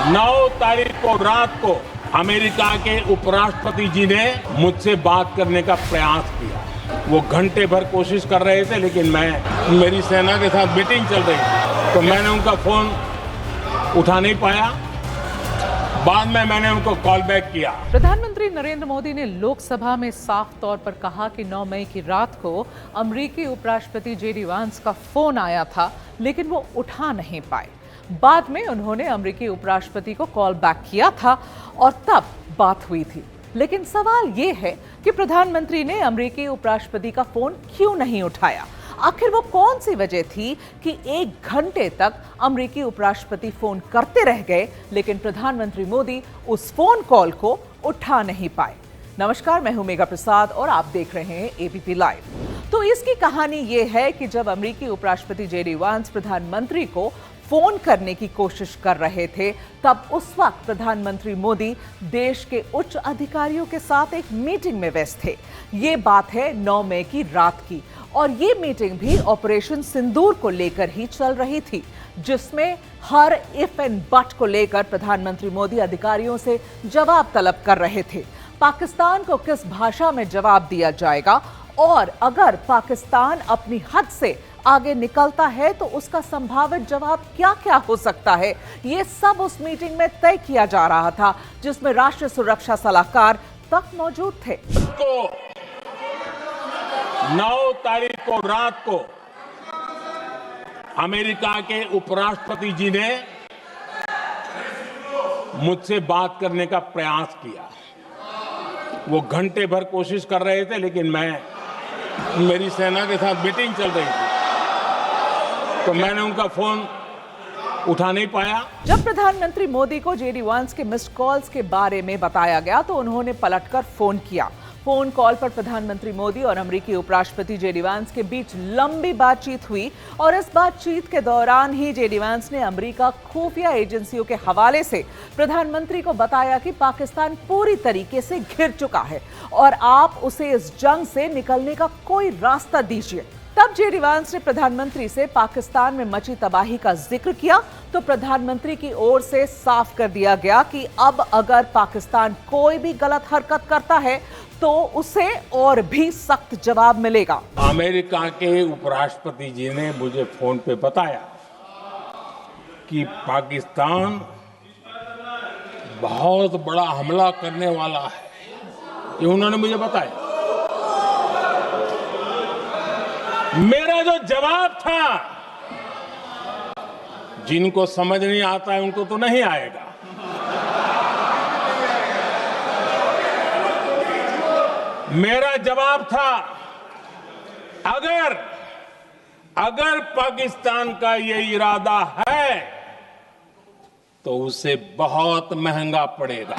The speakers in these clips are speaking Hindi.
9 तारीख को रात को अमेरिका के उपराष्ट्रपति जी ने मुझसे बात करने का प्रयास किया। वो घंटे भर कोशिश कर रहे थे, लेकिन मेरी सेना के साथ मीटिंग चल रही थी, तो मैंने उनका फोन उठा नहीं पाया। बाद में मैंने उनको कॉल बैक किया। प्रधानमंत्री नरेंद्र मोदी ने लोकसभा में साफ तौर पर कहा कि 9 मई की रात को अमेरिकी उपराष्ट्रपति जेडी वांस का फोन आया था, लेकिन वो उठा नहीं पाए। बाद में उन्होंने अमेरिकी उपराष्ट्रपति को कॉल बैक किया था और तब बात हुई थी। लेकिन सवाल ये है कि प्रधानमंत्री ने अमेरिकी उपराष्ट्रपति का फोन क्यों नहीं उठाया? आखिर वो कौन सी वजह थी कि 1 घंटे तक अमेरिकी उपराष्ट्रपति फोन करते रह गए, लेकिन प्रधानमंत्री मोदी उस फोन कॉल को उठा नहीं पाए? नमस्कार, मैं हूं मेघा प्रसाद और आप देख रहे हैं एबीपी लाइव। तो इसकी कहानी ये है कि जब अमेरिकी उपराष्ट्रपति जेडी वांस प्रधानमंत्री को फोन करने की कोशिश कर रहे थे, तब उस वक्त प्रधानमंत्री मोदी देश के उच्च अधिकारियों के साथ एक मीटिंग में व्यस्त थे। ये बात है 9 मई की रात की, और ये मीटिंग भी ऑपरेशन सिंदूर को लेकर ही चल रही थी, जिसमें हर इफ एंड बट को लेकर प्रधानमंत्री मोदी अधिकारियों से जवाब तलब कर रहे थे। पाकिस्तान को किस भाषा में जवाब दिया जाएगा, और अगर पाकिस्तान अपनी हद से आगे निकलता है तो उसका संभावित जवाब क्या क्या हो सकता है, ये सब उस मीटिंग में तय किया जा रहा था, जिसमें राष्ट्रीय सुरक्षा सलाहकार तक मौजूद थे। 9 तारीख को रात को अमेरिका के उपराष्ट्रपति जी ने मुझसे बात करने का प्रयास किया। वो घंटे भर कोशिश कर रहे थे, लेकिन मेरी सेना के साथ मीटिंग चल रही थी, तो मैंने उनका फोन उठा नहीं पाया। जब प्रधानमंत्री मोदी को जेडी वांस के मिस्ड कॉल्स के बारे में बताया गया, तो उन्होंने पलटकर फोन किया। फोन कॉल पर प्रधानमंत्री मोदी और अमेरिकी उपराष्ट्रपति जेडी वांस के बीच लंबी बातचीत हुई, और इस बातचीत के दौरान ही जेडी वांस ने अमेरिका खुफिया एजेंसियों के हवाले से प्रधानमंत्री को बताया कि पाकिस्तान पूरी तरीके से घिर चुका है और आप उसे इस जंग से निकलने का कोई रास्ता दीजिए। तब जेडी वांस ने प्रधानमंत्री से पाकिस्तान में मची तबाही का जिक्र किया, तो प्रधानमंत्री की ओर से साफ कर दिया गया कि अब अगर पाकिस्तान कोई भी गलत हरकत करता है तो उसे और भी सख्त जवाब मिलेगा। अमेरिका के उपराष्ट्रपति जी ने मुझे फोन पे बताया कि पाकिस्तान बहुत बड़ा हमला करने वाला है, ये उन्होंने मुझे बताया। मेरा जो जवाब था, जिनको समझ नहीं आता है उनको तो नहीं आएगा, मेरा जवाब था, अगर पाकिस्तान का ये इरादा है तो उसे बहुत महंगा पड़ेगा।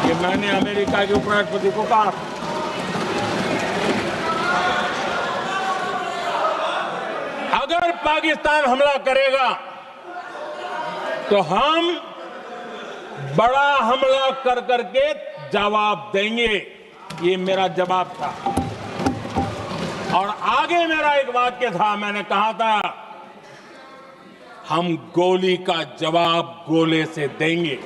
ये मैंने अमेरिका के उपराष्ट्रपति को कहा। अगर पाकिस्तान हमला करेगा तो हम बड़ा हमला कर करके जवाब देंगे, ये मेरा जवाब था। और आगे मेरा एक वाक्य था, मैंने कहा था, हम गोली का जवाब गोले से देंगे।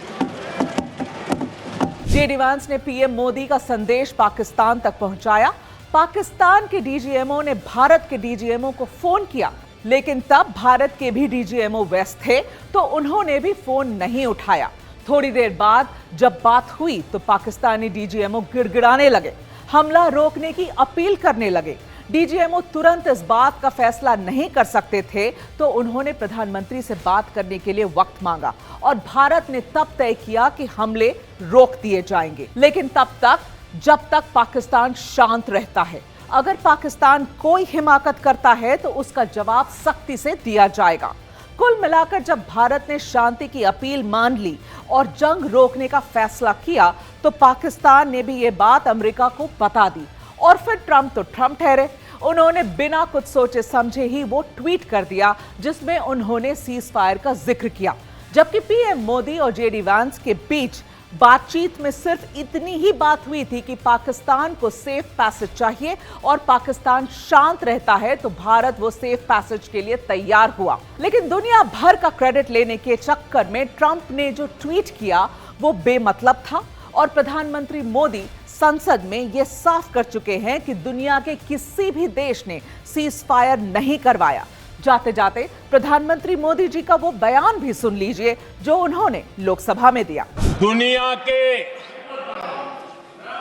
जेडी वांस ने पीएम मोदी का संदेश पाकिस्तान तक पहुंचाया। पाकिस्तान के डीजीएमओ ने भारत के डीजीएमओ को फोन किया, लेकिन तब भारत के भी डीजीएमओ व्यस्त थे, तो उन्होंने भी फोन नहीं उठाया। थोड़ी देर बाद जब बात हुई तो पाकिस्तानी डीजीएमओ गिड़गिड़ाने लगे, हमला रोकने की अपील करने लगे। डीजीएमओ तुरंत इस बात का फैसला नहीं कर सकते थे, तो उन्होंने प्रधानमंत्री से बात करने के लिए वक्त मांगा, और भारत ने तब तय किया कि हमले रोक दिए जाएंगे, लेकिन तब तक जब तक पाकिस्तान शांत रहता है। अगर पाकिस्तान कोई हिमाकत करता है तो उसका जवाब सख्ती से दिया जाएगा। कुल मिलाकर जब भारत ने शांति की अपील मान ली और जंग रोकने का फैसला किया, तो पाकिस्तान ने भी ये बात अमेरिका को बता दी, और फिर ट्रंप तो ट्रंप ठहरे। उन्होंने बिना कुछ सोचे समझे ही वो ट्वीट कर दिया, जिसमें उन्होंने सीज फायर का जिक्र किया, जबकि पीएम मोदी और जेडी वांस के बीच बातचीत में सिर्फ इतनी ही बात हुई थी कि पाकिस्तान को सेफ पैसेज चाहिए और पाकिस्तान शांत रहता है तो भारत वो सेफ पैसेज के लिए तैयार हुआ। लेकिन दुनिया भर का क्रेडिट लेने के चक्कर में ट्रंप ने जो ट्वीट किया वो बेमतलब था और प्रधानमंत्री मोदी संसद में यह साफ कर चुके हैं कि दुनिया के किसी भी देश ने सीज फायर नहीं करवाया। जाते जाते प्रधानमंत्री मोदी जी का वो बयान भी सुन लीजिए जो उन्होंने लोकसभा में दिया। दुनिया के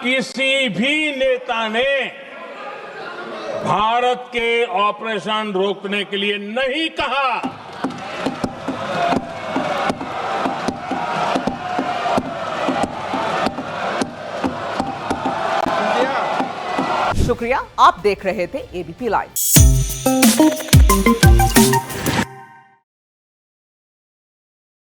किसी भी नेता ने भारत के ऑपरेशन रोकने के लिए नहीं कहा। शुक्रिया। आप देख रहे थे एबीपी लाइव।